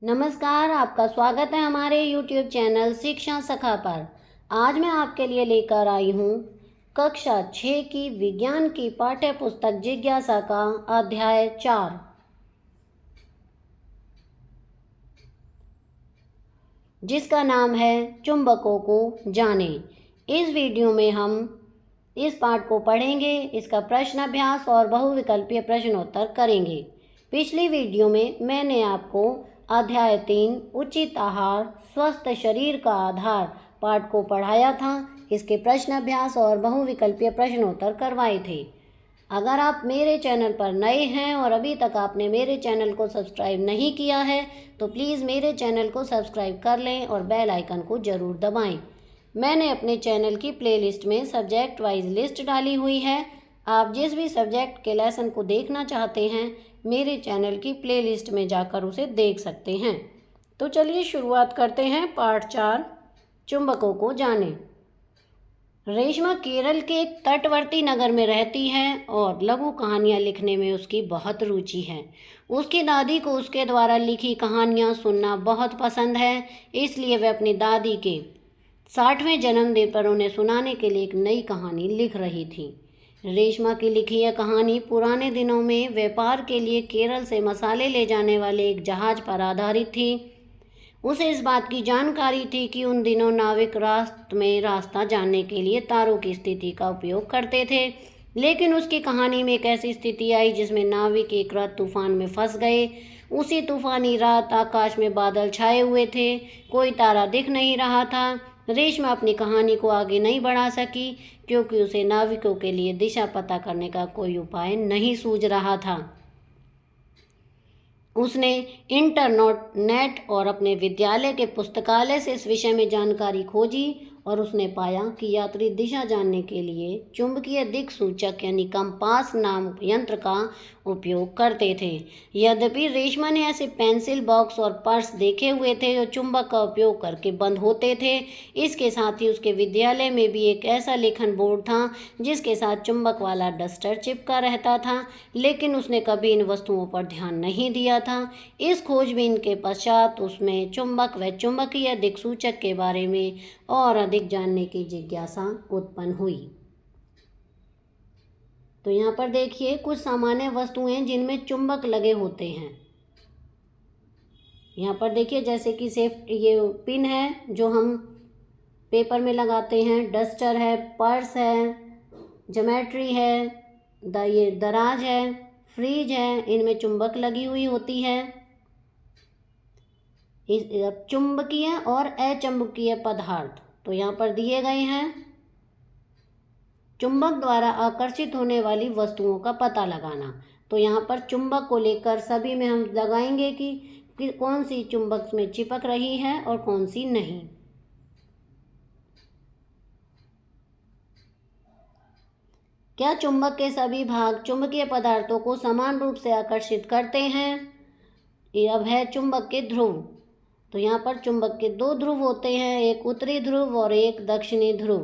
नमस्कार, आपका स्वागत है हमारे YouTube चैनल शिक्षा सखा पर। आज मैं आपके लिए लेकर आई हूँ कक्षा 6 की विज्ञान की पाठ्य पुस्तक जिज्ञासा का अध्याय 4, जिसका नाम है चुंबकों को जाने। इस वीडियो में हम इस पाठ को पढ़ेंगे, इसका प्रश्न अभ्यास और बहुविकल्पीय प्रश्नोत्तर करेंगे। पिछली वीडियो में मैंने आपको अध्याय 3 उचित आहार स्वस्थ शरीर का आधार पाठ को पढ़ाया था। इसके प्रश्न अभ्यास और बहुविकल्पीय प्रश्नोत्तर करवाए थे। अगर आप मेरे चैनल पर नए हैं और अभी तक आपने मेरे चैनल को सब्सक्राइब नहीं किया है तो प्लीज़ मेरे चैनल को सब्सक्राइब कर लें और बेल आइकन को ज़रूर दबाएं। मैंने अपने चैनल की प्लेलिस्ट में सब्जेक्ट वाइज लिस्ट डाली हुई है। आप जिस भी सब्जेक्ट के लेसन को देखना चाहते हैं मेरे चैनल की प्लेलिस्ट में जाकर उसे देख सकते हैं। तो चलिए शुरुआत करते हैं। पाठ 4 चुंबकों को जानें। रेशमा केरल के एक तटवर्ती नगर में रहती है और लघु कहानियाँ लिखने में उसकी बहुत रुचि है। उसकी दादी को उसके द्वारा लिखी कहानियाँ सुनना बहुत पसंद है, इसलिए वह अपनी दादी के 60वें जन्मदिन पर उन्हें सुनाने के लिए एक नई कहानी लिख रही थी। रेशमा की लिखी यह कहानी पुराने दिनों में व्यापार के लिए केरल से मसाले ले जाने वाले एक जहाज पर आधारित थी। उसे इस बात की जानकारी थी कि उन दिनों नाविक रात में रास्ता जानने के लिए तारों की स्थिति का उपयोग करते थे, लेकिन उसकी कहानी में एक ऐसी स्थिति आई जिसमें नाविक एक रात तूफान में फंस गए। उसी तूफानी रात आकाश में बादल छाए हुए थे, कोई तारा दिख नहीं रहा था। रेशमा अपनी कहानी को आगे नहीं बढ़ा सकी क्योंकि उसे नाविकों के लिए दिशा पता करने का कोई उपाय नहीं सूझ रहा था। उसने इंटरनेट और अपने विद्यालय के पुस्तकालय से इस विषय में जानकारी खोजी और उसने पाया कि यात्री दिशा जानने के लिए चुंबकीय दिक्सूचक यानी कंपास नाम यंत्र का उपयोग करते थे। यद्यपि रेशमा ने ऐसे पेंसिल बॉक्स और पर्स देखे हुए थे जो चुंबक का उपयोग करके बंद होते थे। इसके साथ ही उसके विद्यालय में भी एक ऐसा लेखन बोर्ड था जिसके साथ चुंबक वाला डस्टर चिपका रहता था, लेकिन उसने कभी इन वस्तुओं पर ध्यान नहीं दिया था। इस खोजबीन के पश्चात उसमें चुंबक व चुंबकीय दिक्सूचक के बारे में और अधिक जानने की जिज्ञासा उत्पन्न हुई। तो यहाँ पर देखिए कुछ सामान्य वस्तुएं जिनमें चुंबक लगे होते हैं। यहाँ पर देखिए जैसे कि ये पिन है जो हम पेपर में लगाते हैं, डस्टर है, पर्स है, ज्योमेट्री है, ये दराज है, फ्रिज है, इनमें चुंबक लगी हुई होती है। चुंबकीय और अचुंबकीय पदार्थ तो यहाँ पर दिए गए हैं। चुंबक द्वारा आकर्षित होने वाली वस्तुओं का पता लगाना, तो यहाँ पर चुंबक को लेकर सभी में हम लगाएंगे कि कौन सी चुंबक में चिपक रही है और कौन सी नहीं। क्या चुंबक के सभी भाग चुंबकीय पदार्थों को समान रूप से आकर्षित करते हैं? अब है चुंबक के ध्रुव। तो यहाँ पर चुंबक के 2 ध्रुव होते हैं, एक उत्तरी ध्रुव और एक दक्षिणी ध्रुव।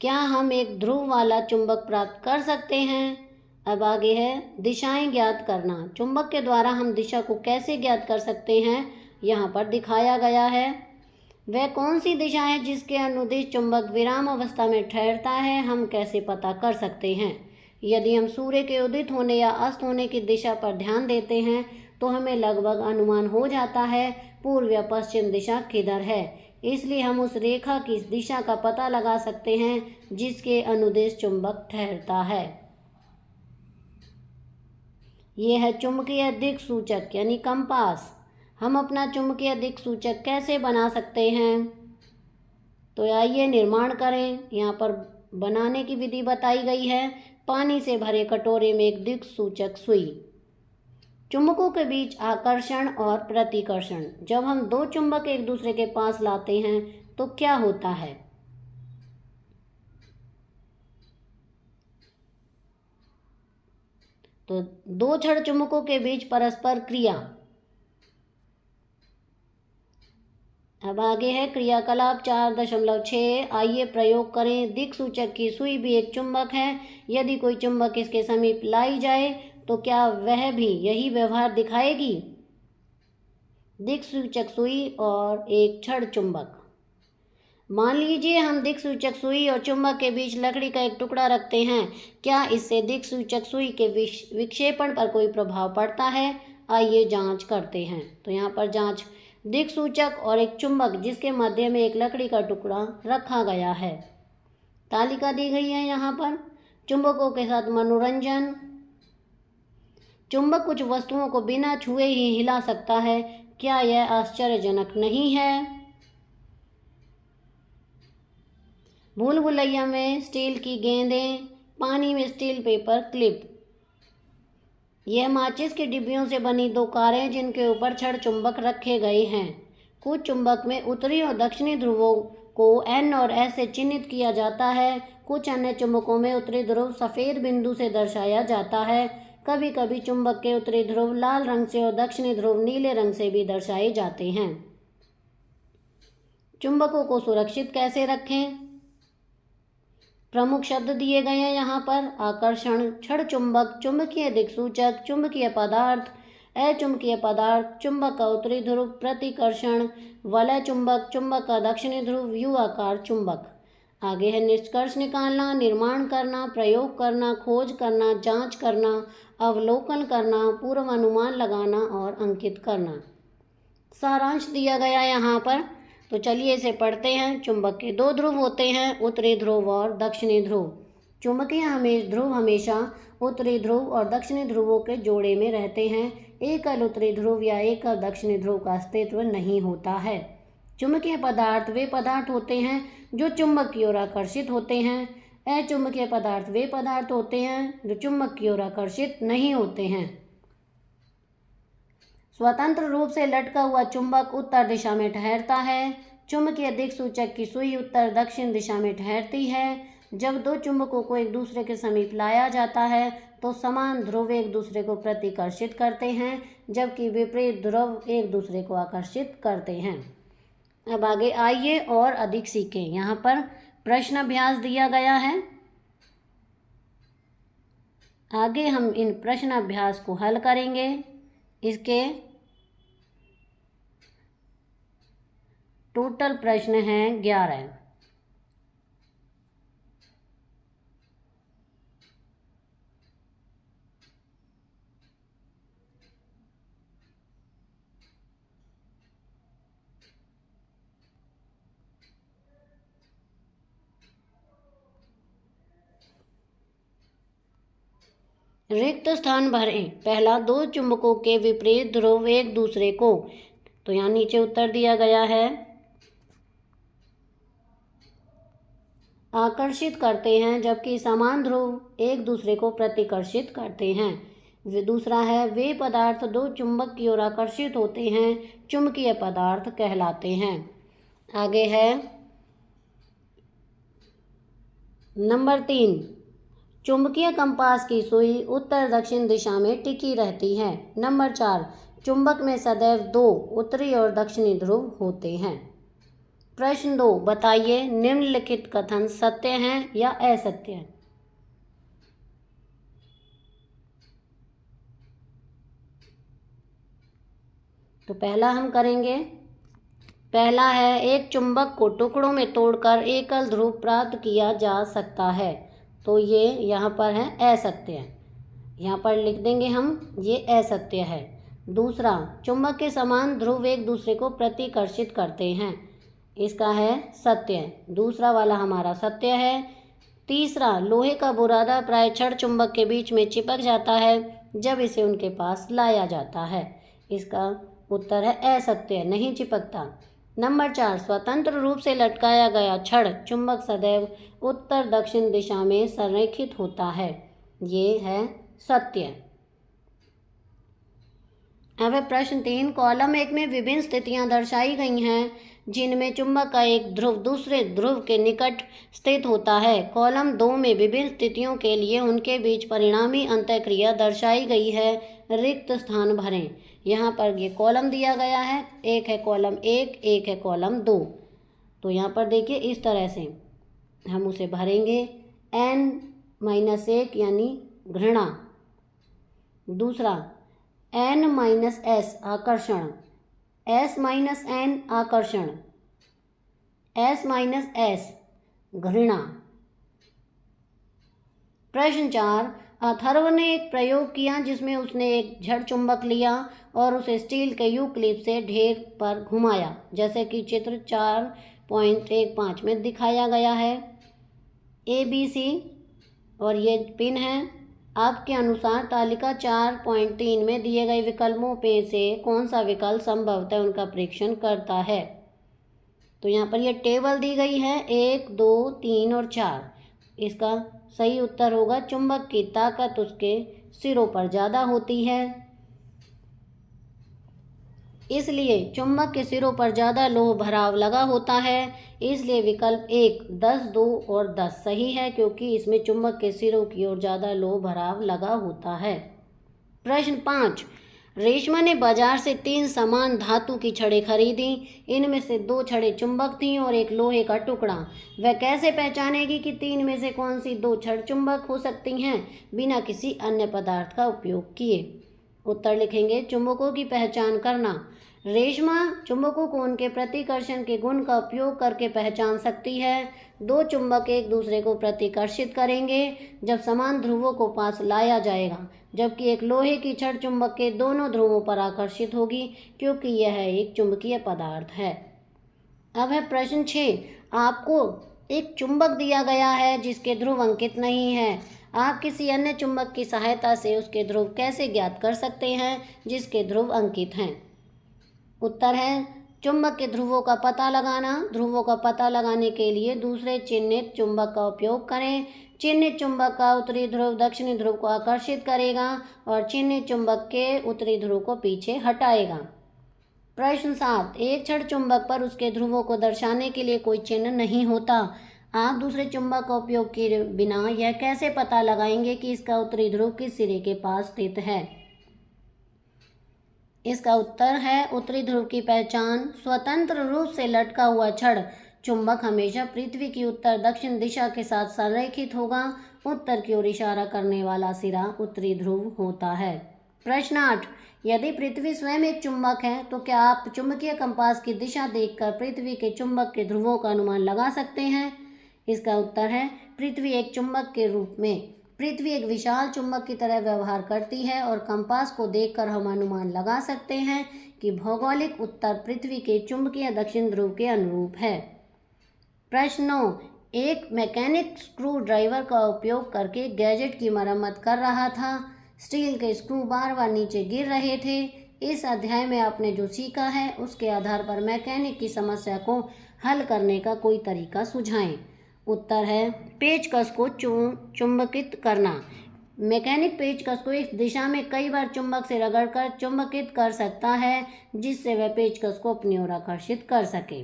क्या हम एक ध्रुव वाला चुंबक प्राप्त कर सकते हैं? अब आगे है दिशाएं ज्ञात करना। चुंबक के द्वारा हम दिशा को कैसे ज्ञात कर सकते हैं, यहाँ पर दिखाया गया है। वह कौन सी दिशा है जिसके अनुदिश चुंबक विराम अवस्था में ठहरता है, हम कैसे पता कर सकते हैं? यदि हम सूर्य के उदित होने या अस्त होने की दिशा पर ध्यान देते हैं तो हमें लगभग अनुमान हो जाता है पूर्व या पश्चिम दिशा किधर है। इसलिए हम उस रेखा की दिशा का पता लगा सकते हैं जिसके अनुदिश चुंबक ठहरता है। ये है चुंबकीय दिक्सूचक यानी कंपास। हम अपना चुंबकीय दिक्सूचक कैसे बना सकते हैं? तो आइए निर्माण करें। यहाँ पर बनाने की विधि बताई गई है। पानी से भरे कटोरे में एक दिक्सूचक सुई, चुंबकों के बीच आकर्षण और प्रतिकर्षण। जब हम 2 चुंबक एक दूसरे के पास लाते हैं तो क्या होता है? तो 2 छड़ चुंबकों के बीच परस्पर क्रिया। अब आगे है क्रियाकलाप 4.6। आइए प्रयोग करें। दिक्सूचक की सुई भी एक चुंबक है। यदि कोई चुंबक इसके समीप लाई जाए तो क्या वह भी यही व्यवहार दिखाएगी? दिक्सूचक सुई और एक छड़ चुंबक। मान लीजिए हम दिक्सूचक सुई और चुंबक के बीच लकड़ी का एक टुकड़ा रखते हैं। क्या इससे दिक्सूचक सुई के विक्षेपण पर कोई प्रभाव पड़ता है? आइए जांच करते हैं। तो यहाँ पर जांच, दिक्सूचक और एक चुंबक जिसके मध्य में एक लकड़ी का टुकड़ा रखा गया है। तालिका दी गई है यहाँ पर। चुंबकों के साथ मनोरंजन। चुंबक कुछ वस्तुओं को बिना छुए ही हिला सकता है। क्या यह आश्चर्यजनक नहीं है? भूल भुलैया में स्टील की गेंदें, पानी में स्टील पेपर क्लिप। यह माचिस की डिब्बियों से बनी दो कारें जिनके ऊपर छड़ चुंबक रखे गए हैं। कुछ चुंबक में उत्तरी और दक्षिणी ध्रुवों को N और S से चिन्हित किया जाता है। कुछ अन्य चुंबकों में उत्तरी ध्रुव सफ़ेद बिंदु से दर्शाया जाता है। कभी कभी चुंबक के उत्तरी ध्रुव लाल रंग से और दक्षिणी ध्रुव नीले रंग से भी दर्शाए जाते हैं। चुंबकों को सुरक्षित कैसे रखें? प्रमुख शब्द दिए गए हैं यहाँ पर। आकर्षण, छड़ चुंबक, चुंबकीय दिक्सूचक, चुंबकीय पदार्थ, अचुंबकीय पदार्थ, चुंबक का उत्तरी ध्रुव, प्रतिकर्षण, वलय चुंबक, चुंबक का दक्षिणी ध्रुव, यू आकार चुंबक। आगे है निष्कर्ष निकालना, निर्माण करना, प्रयोग करना, खोज करना, जांच करना, अवलोकन करना, पूर्व अनुमान लगाना और अंकित करना। सारांश दिया गया यहाँ पर, तो चलिए इसे पढ़ते हैं। चुंबक के दो ध्रुव होते हैं, उत्तरी ध्रुव और दक्षिणी ध्रुव। चुंबकीय ध्रुव हमेशा उत्तरी ध्रुव और दक्षिणी ध्रुवों के जोड़े में रहते हैं। एकल उत्तरी ध्रुव या एकल दक्षिणी ध्रुव का अस्तित्व नहीं होता है। चुंबकीय पदार्थ वे पदार्थ होते हैं जो चुंबक की ओर आकर्षित होते हैं। अचुंबकीय पदार्थ वे पदार्थ होते हैं जो चुंबक की ओर आकर्षित नहीं होते हैं। स्वतंत्र रूप से लटका हुआ चुंबक उत्तर दिशा में ठहरता है। चुंबकीय दिक्सूचक की सुई उत्तर दक्षिण दिशा में ठहरती है। जब दो चुंबकों को एक दूसरे के समीप लाया जाता है तो समान ध्रुव एक दूसरे को प्रतिकर्षित करते हैं, जबकि विपरीत ध्रुव एक दूसरे को आकर्षित करते हैं। अब आगे आइए और अधिक सीखें। यहाँ पर प्रश्न अभ्यास दिया गया है। आगे हम इन प्रश्न अभ्यास को हल करेंगे। इसके टोटल प्रश्न हैं 11। रिक्त स्थान भरें। पहला, दो चुंबकों के विपरीत ध्रुव एक दूसरे को, तो यहाँ नीचे उत्तर दिया गया है, आकर्षित करते हैं, जबकि समान ध्रुव एक दूसरे को प्रतिकर्षित करते हैं। दूसरा है, वे पदार्थ दो चुंबक की ओर आकर्षित होते हैं, चुंबकीय पदार्थ कहलाते हैं। आगे है नंबर 3, चुंबकीय कंपास की सुई उत्तर दक्षिण दिशा में टिकी रहती है। नंबर 4, चुंबक में सदैव दो उत्तरी और दक्षिणी ध्रुव होते हैं। प्रश्न 2, बताइए निम्नलिखित कथन सत्य हैं या असत्य हैं। तो पहला हम करेंगे। पहला है, एक चुंबक को टुकड़ों में तोड़कर एकल ध्रुव प्राप्त किया जा सकता है। तो ये यहाँ पर है असत्य है। यहाँ पर लिख देंगे हम, ये असत्य है। दूसरा, चुंबक के समान ध्रुव एक दूसरे को प्रतिकर्षित करते हैं। इसका है सत्य। दूसरा वाला हमारा सत्य है। तीसरा, लोहे का बुरादा प्राय छड़ चुंबक के बीच में चिपक जाता है जब इसे उनके पास लाया जाता है। इसका उत्तर है असत्य, नहीं चिपकता। नंबर 4, स्वतंत्र रूप से लटकाया गया छड़ चुंबक सदैव उत्तर दक्षिण दिशा में संरेखित होता है। ये है सत्य। अब प्रश्न 3, कॉलम 1 में विभिन्न स्थितियां दर्शाई गई हैं जिनमें चुंबक का एक ध्रुव दूसरे ध्रुव के निकट स्थित होता है। कॉलम 2 में विभिन्न स्थितियों के लिए उनके बीच परिणामी अंतःक्रिया दर्शाई गई है। रिक्त स्थान भरें। यहाँ पर ये कॉलम दिया गया है, एक है कॉलम 1, एक है कॉलम 2। तो यहाँ पर देखिए इस तरह से हम उसे भरेंगे। n-1 यानी घृणा। दूसरा, n-s आकर्षण। S माइनस N आकर्षण, S माइनस S घृणा। प्रश्न 4, अथर्व ने एक प्रयोग किया जिसमें उसने एक जड़ चुंबक लिया और उसे स्टील के यू क्लिप से ढेर पर घुमाया, जैसे कि चित्र 4.15 में दिखाया गया है। ABC और ये पिन है। आपके अनुसार तालिका 4.3 में दिए गए विकल्पों में से कौन सा विकल्प संभवतः उनका परीक्षण करता है। तो यहाँ पर ये टेबल दी गई है 1, 2, 3 और 4। इसका सही उत्तर होगा चुंबक की ताकत उसके सिरों पर ज़्यादा होती है, इसलिए चुंबक के सिरों पर ज़्यादा लोह भराव लगा होता है। इसलिए विकल्प 1, 10, 2 और 10 सही है, क्योंकि इसमें चुंबक के सिरों की ओर ज़्यादा लोह भराव लगा होता है। प्रश्न 5, रेशमा ने बाजार से 3 समान धातु की छड़ें खरीदी। इनमें से 2 छड़ें चुंबक थीं और एक लोहे का टुकड़ा। वह कैसे पहचानेगी कि 3 में से कौन सी 2 छड़ चुंबक हो सकती हैं बिना किसी अन्य पदार्थ का उपयोग किए। उत्तर लिखेंगे, चुंबकों की पहचान करना। रेशमा चुंबकों को उनके प्रतिकर्षण के गुण का उपयोग करके पहचान सकती है। 2 चुंबक एक दूसरे को प्रतिकर्षित करेंगे जब समान ध्रुवों को पास लाया जाएगा, जबकि एक लोहे की छड़ चुंबक के दोनों ध्रुवों पर आकर्षित होगी, क्योंकि यह एक चुंबकीय पदार्थ है। अब है प्रश्न 6, आपको एक चुंबक दिया गया है जिसके ध्रुव अंकित नहीं है। आप किसी अन्य चुंबक की सहायता से उसके ध्रुव कैसे ज्ञात कर सकते हैं जिसके ध्रुव अंकित हैं। उत्तर है चुंबक के ध्रुवों का पता लगाना। ध्रुवों का पता लगाने के लिए दूसरे चिन्हित चुंबक का उपयोग करें। चिन्हित चुंबक का उत्तरी ध्रुव दक्षिणी ध्रुव को आकर्षित करेगा और चिन्हित चुंबक के उत्तरी ध्रुव को पीछे हटाएगा। प्रश्न 7, एक छड़ चुंबक पर उसके ध्रुवों को दर्शाने के लिए कोई चिन्ह नहीं होता। आप दूसरे चुंबक का उपयोग किए बिना यह कैसे पता लगाएंगे कि इसका उत्तरी ध्रुव किस सिरे के पास स्थित है। इसका उत्तर है उत्तरी ध्रुव की पहचान। स्वतंत्र रूप से लटका हुआ छड़ चुंबक हमेशा पृथ्वी की उत्तर दक्षिण दिशा के साथ संरेखित होगा। उत्तर की ओर इशारा करने वाला सिरा उत्तरी ध्रुव होता है। प्रश्न 8, यदि पृथ्वी स्वयं एक चुंबक है तो क्या आप चुंबकीय कंपास की दिशा देखकर पृथ्वी के चुंबक के ध्रुवों का अनुमान लगा सकते हैं। इसका उत्तर है पृथ्वी एक चुंबक के रूप में पृथ्वी एक विशाल चुंबक की तरह व्यवहार करती है और कंपास को देखकर हम अनुमान लगा सकते हैं कि भौगोलिक उत्तर पृथ्वी के चुंबकीय दक्षिण ध्रुव के अनुरूप है। प्रश्न 9, एक मैकेनिक स्क्रू ड्राइवर का उपयोग करके गैजेट की मरम्मत कर रहा था। स्टील के स्क्रू बार बार नीचे गिर रहे थे। इस अध्याय में आपने जो सीखा है उसके आधार पर मैकेनिक की समस्या को हल करने का कोई तरीका सुझाएं। उत्तर है पेचकस को चुंबकित करना। मैकेनिक पेचकस को इस दिशा में कई बार चुंबक से रगड़कर चुंबकित कर सकता है जिससे वह पेचकस को अपनी ओर आकर्षित कर सके।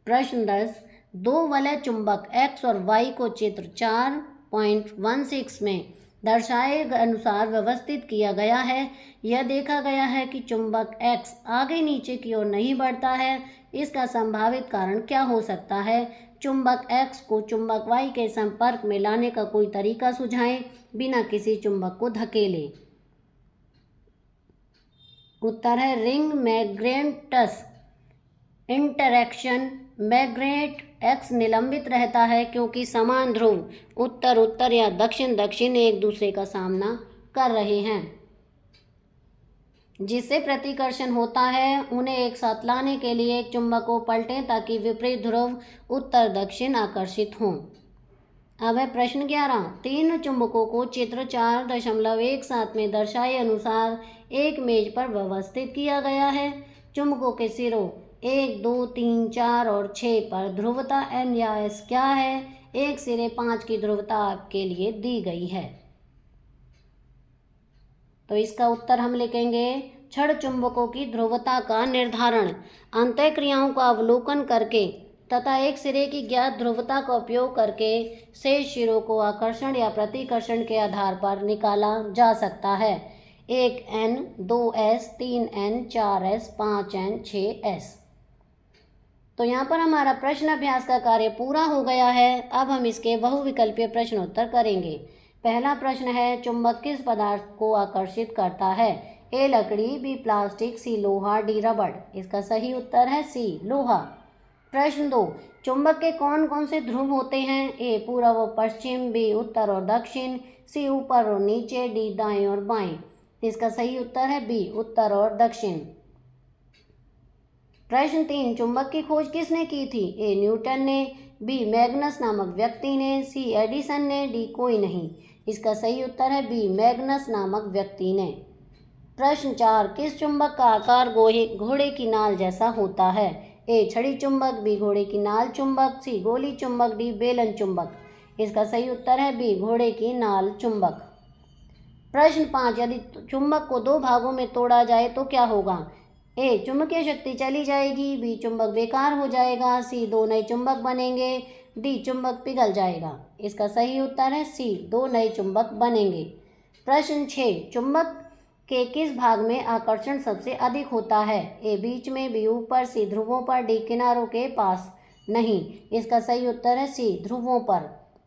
प्रश्न 10, 2 वलय चुंबक X और Y को चित्र 4.16 में दर्शाए अनुसार व्यवस्थित किया गया है। यह देखा गया है कि चुंबक X आगे नीचे की ओर नहीं बढ़ता है। इसका संभावित कारण क्या हो सकता है। चुंबक X को चुंबक Y के संपर्क में लाने का कोई तरीका सुझाएं बिना किसी चुंबक को धकेले। उत्तर है रिंग मैग्नेटस इंटरैक्शन। मैग्नेट X निलंबित रहता है क्योंकि समान ध्रुव उत्तर उत्तर या दक्षिण दक्षिण एक दूसरे का सामना कर रहे हैं, जिससे प्रतिकर्षण होता है। उन्हें एक साथ लाने के लिए एक चुंबक को पलटें ताकि विपरीत ध्रुव उत्तर दक्षिण आकर्षित हों। अब है प्रश्न 11, 3 चुंबकों को चित्र 4.17 में दर्शाए अनुसार एक मेज पर व्यवस्थित किया गया है। चुंबकों के सिरों 1, 2, 3, 4 और 6 पर ध्रुवता N या S क्या है। एक सिरे 5 की ध्रुवता आपके लिए दी गई है, तो इसका उत्तर हम लिखेंगे छड़ चुंबकों की ध्रुवता का निर्धारण अंतःक्रियाओं का अवलोकन करके तथा एक सिरे की ज्ञात ध्रुवता का उपयोग करके शेष सिरों को आकर्षण या प्रतिकर्षण के आधार पर निकाला जा सकता है। 1N, 2S, 3N, 4S, 5N, 6S। तो यहाँ पर हमारा प्रश्न अभ्यास का कार्य पूरा हो गया है। अब हम इसके बहुविकल्पीय प्रश्नोत्तर करेंगे। पहला प्रश्न है चुंबक किस पदार्थ को आकर्षित करता है। ए लकड़ी, बी प्लास्टिक, सी लोहा, डी रबड़। इसका सही उत्तर है सी लोहा। प्रश्न 2, चुंबक के कौन कौन से ध्रुव होते हैं? ए पूर्व और पश्चिम, बी उत्तर और दक्षिण, सी ऊपर और नीचे, डी दाएं और बाएं। इसका सही उत्तर है बी उत्तर और दक्षिण। प्रश्न 3, चुंबक की खोज किसने की थी? ए न्यूटन ने, बी मैग्नस नामक व्यक्ति ने, सी एडिसन ने, डी कोई नहीं। इसका सही उत्तर है बी मैग्नस नामक व्यक्ति ने। प्रश्न 4, किस चुंबक का आकार घोड़े की नाल जैसा होता है? ए छड़ी चुंबक, बी घोड़े की नाल चुंबक, सी गोली चुंबक, डी बेलन चुंबक। इसका सही उत्तर है बी घोड़े की नाल चुंबक। प्रश्न 5, यदि चुंबक को 2 भागों में तोड़ा जाए तो क्या होगा? ए चुंबकीय शक्ति चली जाएगी, बी चुंबक बेकार हो जाएगा, सी 2 नए चुंबक बनेंगे, डी चुंबक पिघल जाएगा। इसका सही उत्तर है सी 2 नए चुंबक बनेंगे। प्रश्न 6, चुंबक के किस भाग में आकर्षण सबसे अधिक होता है? ए बीच में, बी ऊपर, सी ध्रुवों पर, डी किनारों के पास नहीं। इसका सही उत्तर है सी ध्रुवों पर।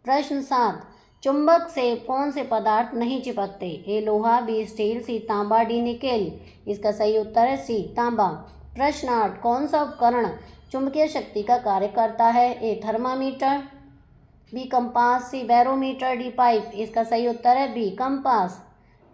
प्रश्न 7, चुंबक से कौन से पदार्थ नहीं चिपकते? ए लोहा, बी स्टील, सी तांबा, डी निकेल। इसका सही उत्तर है सी तांबा। प्रश्न 8, कौन सा उपकरण चुंबकीय शक्ति का कार्य करता है? A thermometer, B compass, C barometer, D pipe. इसका सही उत्तर है बी कंपास।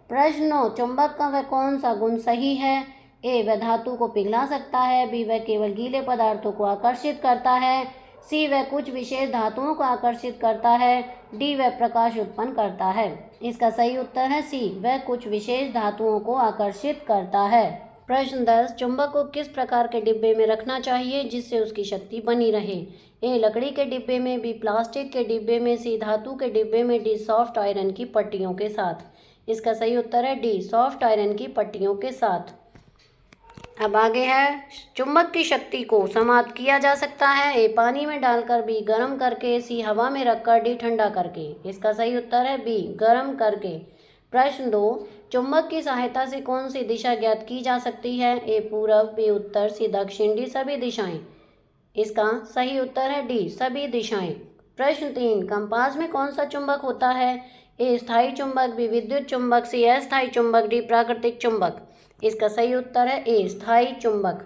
प्रश्न 9, चुंबक का वह कौन सा गुण सही है? ए वह धातु को पिघला सकता है, बी वह केवल गीले पदार्थों को आकर्षित करता है, सी वह कुछ विशेष धातुओं को आकर्षित करता है, डी वह प्रकाश उत्पन्न करता है। इसका सही उत्तर है सी वह कुछ विशेष धातुओं को आकर्षित करता है। प्रश्न 10, चुंबक को किस प्रकार के डिब्बे में रखना चाहिए जिससे उसकी शक्ति बनी रहे? ए लकड़ी के डिब्बे में, बी प्लास्टिक के डिब्बे में, सी धातु के डिब्बे में, डी सॉफ्ट आयरन की पट्टियों के साथ। इसका सही उत्तर है डी सॉफ्ट आयरन की पट्टियों के साथ। अब आगे है, चुंबक की शक्ति को समाप्त किया जा सकता है? ए पानी में डालकर, बी गर्म करके, सी हवा में रखकर, डी ठंडा करके। इसका सही उत्तर है बी गर्म करके। प्रश्न 2, चुंबक की सहायता से कौन सी दिशा ज्ञात की जा सकती है? ए पूरब, बी उत्तर, सी दक्षिण, डी सभी दिशाएं। इसका सही उत्तर है डी सभी दिशाएं। प्रश्न 3, कंपास में कौन सा चुंबक होता है? ए स्थायी चुंबक, बी विद्युत चुंबक, सी अस्थायी चुंबक, डी प्राकृतिक चुंबक। इसका सही उत्तर है ए स्थायी चुंबक।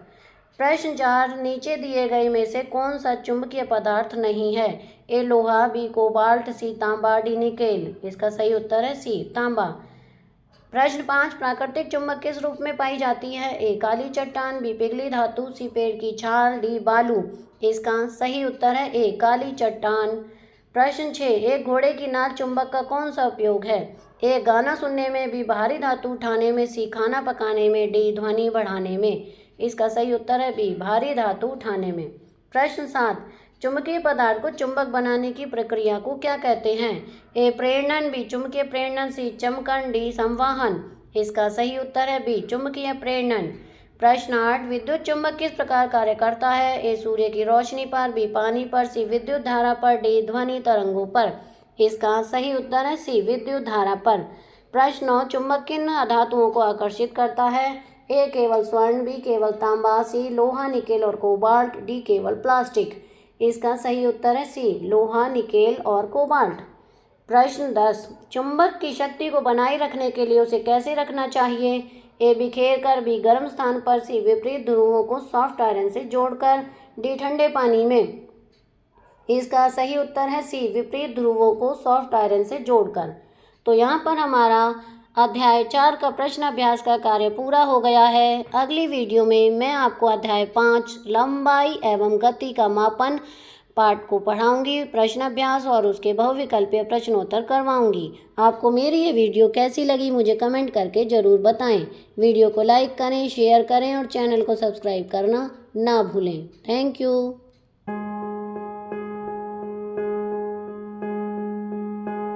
प्रश्न 4, नीचे दिए गए में से कौन सा चुंबकीय पदार्थ नहीं है? ए लोहा, बी कोबाल्ट, सी तांबा, डी निकेल। इसका सही उत्तर है सी तांबा। प्रश्न 5, प्राकृतिक चुंबक किस रूप में पाई जाती है? ए काली चट्टान, बी पिघली धातु, सी पेड़ की छाल, डी बालू। इसका सही उत्तर है ए काली चट्टान। प्रश्न 6, एक घोड़े की नाल चुंबक का कौन सा उपयोग है? ए गाना सुनने में, बी भारी धातु उठाने में, सी खाना पकाने में, डी ध्वनि बढ़ाने में। इसका सही उत्तर है बी भारी धातु उठाने में। प्रश्न 7, चुंबकीय पदार्थ को चुंबक बनाने की प्रक्रिया को क्या कहते हैं? ए प्रेरणन, बी चुंबकीय प्रेरणन, सी चमकन, डी संवाहन। इसका सही उत्तर है बी चुंबकीय प्रेरणन। प्रश्न 8, विद्युत चुंबक किस प्रकार कार्य करता है? ए सूर्य की रोशनी पर, बी पानी पर, सी विद्युत धारा पर, डी ध्वनि तरंगों पर। इसका सही उत्तर है सी विद्युत धारा पर। प्रश्न 9, चुंबक किन धातुओं को आकर्षित करता है? ए केवल स्वर्ण, बी केवल तांबा, सी लोहा, निकेल और कोबाल्ट, डी केवल प्लास्टिक। इसका सही उत्तर है सी लोहा, निकेल और कोबाल्ट। प्रश्न 10, चुंबक की शक्ति को बनाए रखने के लिए उसे कैसे रखना चाहिए? ए बिखेर कर, बी गर्म स्थान पर, सी विपरीत ध्रुवों को सॉफ्ट आयरन से जोड़कर, डी ठंडे पानी में। इसका सही उत्तर है सी विपरीत ध्रुवों को सॉफ्ट आयरन से जोड़कर। तो यहाँ पर हमारा अध्याय 4 का प्रश्न अभ्यास का कार्य पूरा हो गया है। अगली वीडियो में मैं आपको अध्याय 5 लंबाई एवं गति का मापन पाठ को पढ़ाऊंगी, प्रश्न अभ्यास और उसके बहुविकल्पीय प्रश्नोत्तर करवाऊंगी। आपको मेरी ये वीडियो कैसी लगी मुझे कमेंट करके ज़रूर बताएं। वीडियो को लाइक करें, शेयर करें और चैनल को सब्सक्राइब करना ना भूलें। Thank you.